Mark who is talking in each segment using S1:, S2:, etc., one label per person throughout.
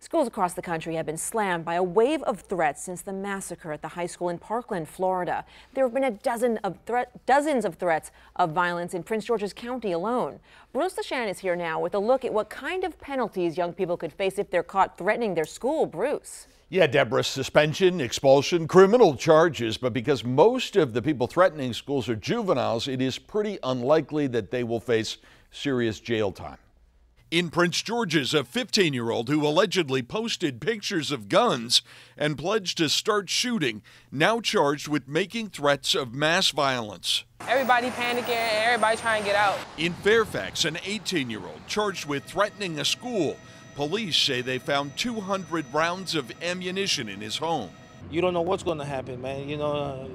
S1: Schools across the country have been slammed by a wave of threats since the massacre at the high school in Parkland, Florida. There have been dozens of threats of violence in Prince George's County alone. Bruce LeShan is here now with a look at what kind of penalties young people could face if they're caught threatening their school. Bruce.
S2: Yeah, Deborah, suspension, expulsion, criminal charges, but because most of the people threatening schools are juveniles, it is pretty unlikely that they will face serious jail time. In Prince George's, a 15-year-old who allegedly posted pictures of guns and pledged to start shooting, now charged with making threats of mass violence.
S3: Everybody panicking, everybody trying to get out.
S2: In Fairfax, an 18-year-old charged with threatening a school. Police say they found 200 rounds of ammunition in his home.
S4: You don't know what's going to happen, man. You're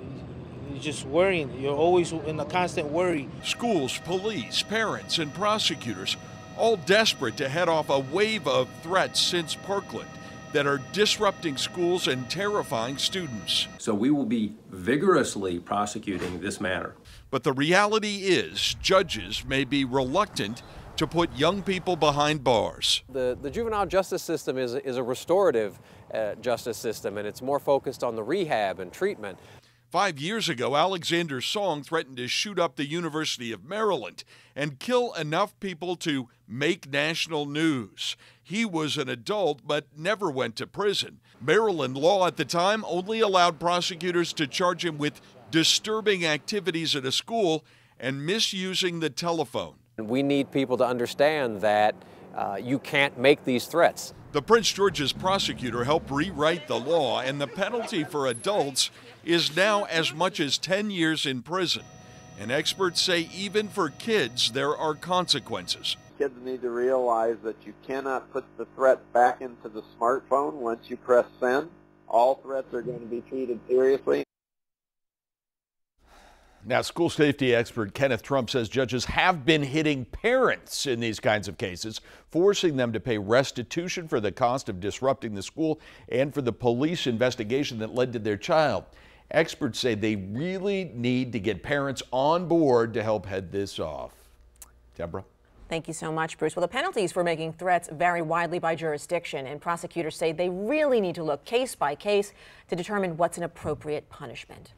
S4: just worrying. You're always in a constant worry.
S2: Schools, police, parents, and prosecutors all desperate to head off a wave of threats since Parkland that are disrupting schools and terrifying students.
S5: So we will be vigorously prosecuting this matter.
S2: But the reality is judges may be reluctant to put young people behind bars.
S6: The juvenile justice system is a restorative justice system, and it's more focused on the rehab and treatment.
S2: 5 years ago, Alexander Song threatened to shoot up the University of Maryland and kill enough people to make national news. He was an adult but never went to prison. Maryland law at the time only allowed prosecutors to charge him with disturbing activities at a school and misusing the telephone.
S6: We need people to understand that you can't make these threats.
S2: The Prince George's prosecutor helped rewrite the law, and the penalty for adults is now as much as 10 years in prison. And experts say even for kids, there are consequences.
S7: Kids need to realize that you cannot put the threat back into the smartphone once you press send. All threats are going to be treated seriously.
S2: Now, school safety expert Kenneth Trump says judges have been hitting parents in these kinds of cases, forcing them to pay restitution for the cost of disrupting the school and for the police investigation that led to their child. Experts say they really need to get parents on board to help head this off. Deborah.
S1: Thank you so much, Bruce. Well, the penalties for making threats vary widely by jurisdiction, and prosecutors say they really need to look case by case to determine what's an appropriate punishment.